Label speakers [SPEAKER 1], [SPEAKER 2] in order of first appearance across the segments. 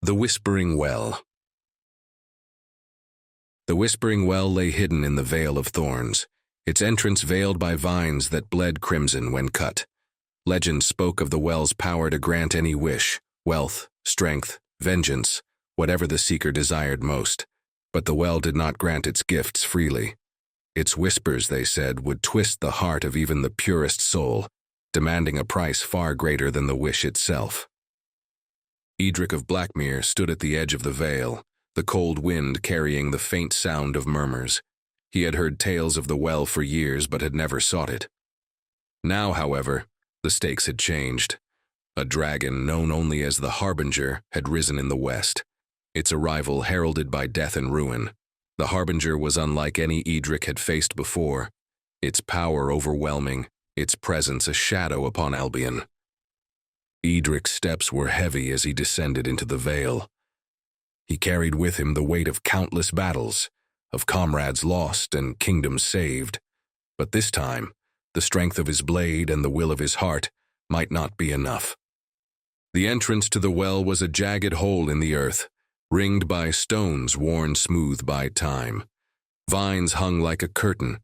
[SPEAKER 1] The Whispering Well. The Whispering Well lay hidden in the Vale of Thorns, its entrance veiled by vines that bled crimson when cut. Legend spoke of the well's power to grant any wish, wealth, strength, vengeance, whatever the seeker desired most. But the well did not grant its gifts freely. Its whispers, they said, would twist the heart of even the purest soul, demanding a price far greater than the wish itself. Eadric of Blackmere stood at the edge of the vale, the cold wind carrying the faint sound of murmurs. He had heard tales of the well for years but had never sought it. Now, however, the stakes had changed. A dragon known only as the Harbinger had risen in the west, its arrival heralded by death and ruin. The Harbinger was unlike any Eadric had faced before, its power overwhelming, its presence a shadow upon Albion. Eadric's steps were heavy as he descended into the vale. He carried with him the weight of countless battles, of comrades lost and kingdoms saved. But this time, the strength of his blade and the will of his heart might not be enough. The entrance to the well was a jagged hole in the earth, ringed by stones worn smooth by time. Vines hung like a curtain,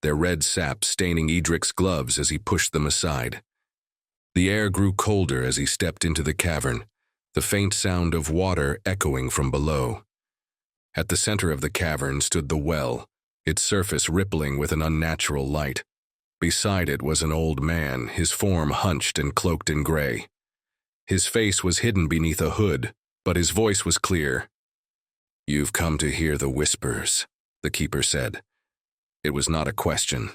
[SPEAKER 1] their red sap staining Eadric's gloves as he pushed them aside. The air grew colder as he stepped into the cavern, the faint sound of water echoing from below. At the center of the cavern stood the well, its surface rippling with an unnatural light. Beside it was an old man, his form hunched and cloaked in gray. His face was hidden beneath a hood, but his voice was clear. "You've come to hear the whispers," the keeper said. It was not a question.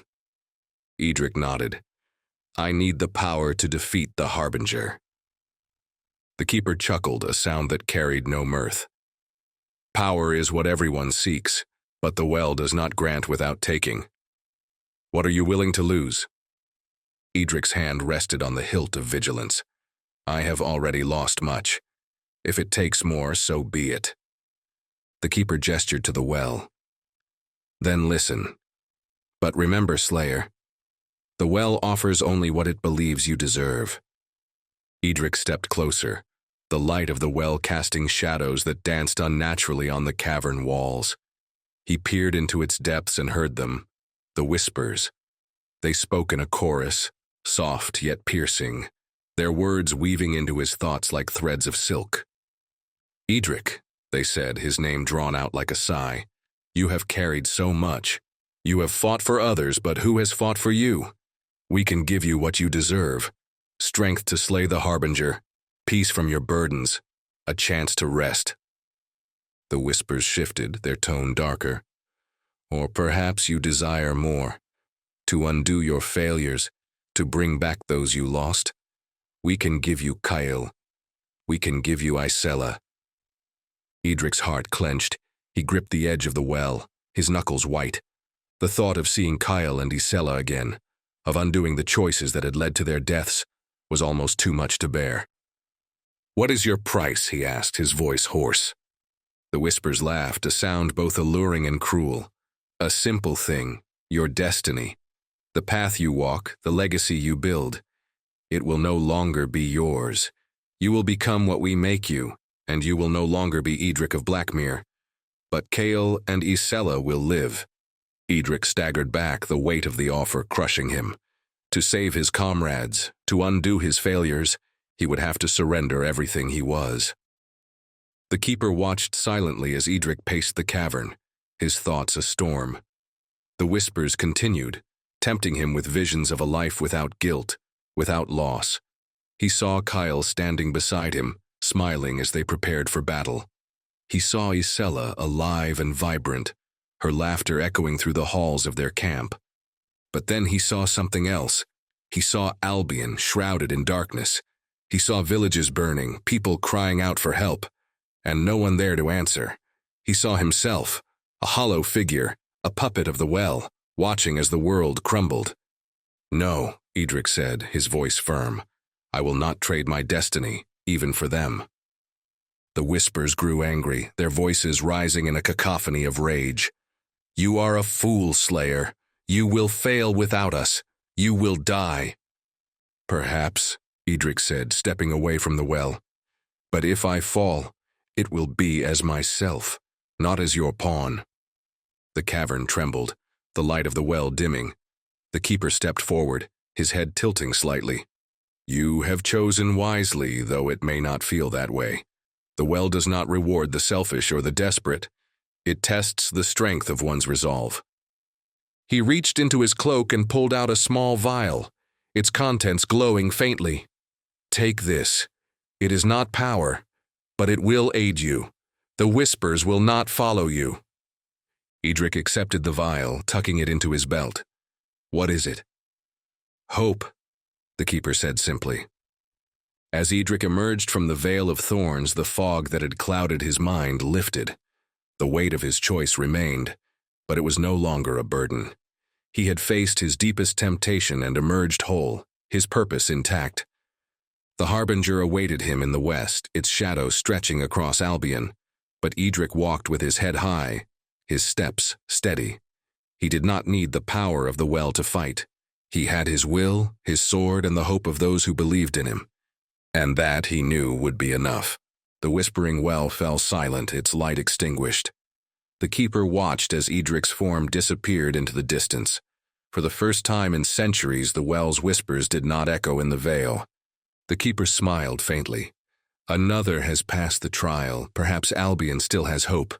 [SPEAKER 1] Eadric nodded. "I need the power to defeat the Harbinger." The keeper chuckled, a sound that carried no mirth. "Power is what everyone seeks, but the well does not grant without taking. What are you willing to lose?" Eadric's hand rested on the hilt of vigilance. "I have already lost much. If it takes more, so be it." The keeper gestured to the well. "Then listen. But remember, Slayer, the well offers only what it believes you deserve." Eadric stepped closer, the light of the well casting shadows that danced unnaturally on the cavern walls. He peered into its depths and heard them, the whispers. They spoke in a chorus, soft yet piercing, their words weaving into his thoughts like threads of silk. "Eadric," they said, his name drawn out like a sigh, "you have carried so much. You have fought for others, but who has fought for you? We can give you what you deserve. Strength to slay the Harbinger, peace from your burdens, a chance to rest." The whispers shifted, their tone darker. "Or perhaps you desire more, to undo your failures, to bring back those you lost. We can give you Kyle. We can give you Isella." Eadric's heart clenched. He gripped the edge of the well, his knuckles white. The thought of seeing Kyle and Isella again, of undoing the choices that had led to their deaths, was almost too much to bear. "What is your price?" he asked, his voice hoarse. The whispers laughed, a sound both alluring and cruel. "A simple thing, your destiny. The path you walk, the legacy you build. It will no longer be yours. You will become what we make you, and you will no longer be Eadric of Blackmere. But Kale and Isella will live." Eadric staggered back, the weight of the offer crushing him. To save his comrades, to undo his failures, he would have to surrender everything he was. The keeper watched silently as Eadric paced the cavern, his thoughts a storm. The whispers continued, tempting him with visions of a life without guilt, without loss. He saw Kyle standing beside him, smiling as they prepared for battle. He saw Isella alive and vibrant, her laughter echoing through the halls of their camp. But then he saw something else. He saw Albion shrouded in darkness. He saw villages burning, people crying out for help, and no one there to answer. He saw himself, a hollow figure, a puppet of the well, watching as the world crumbled. "No," Eadric said, his voice firm. "I will not trade my destiny, even for them." The whispers grew angry, their voices rising in a cacophony of rage. "You are a fool, Slayer. You will fail without us. You will die." "Perhaps," Eadric said, stepping away from the well. "But if I fall, It will be as myself, not as your pawn. The cavern trembled, the light of the well dimming. The keeper stepped forward, his head tilting slightly. You have chosen wisely, though it may not feel that way. The well does not reward the selfish or the desperate. It tests the strength of one's resolve. He reached into his cloak and pulled out a small vial, its contents glowing faintly. Take this. It is not power, but it will aid you. The whispers will not follow you. Eadric accepted the vial, tucking it into his belt. What is it? Hope, the keeper said simply. As Eadric emerged from the Vale of Thorns, the fog that had clouded his mind lifted. The weight of his choice remained, but it was no longer a burden. He had faced his deepest temptation and emerged whole, his purpose intact. The Harbinger awaited him in the west, its shadow stretching across Albion, but Eadric walked with his head high, his steps steady. He did not need the power of the well to fight. He had his will, his sword, and the hope of those who believed in him. And that, he knew, would be enough. The whispering well fell silent, its light extinguished. The keeper watched as Eadric's form disappeared into the distance. For the first time in centuries, the well's whispers did not echo in the vale. The keeper smiled faintly. Another has passed the trial. Perhaps Albion still has hope.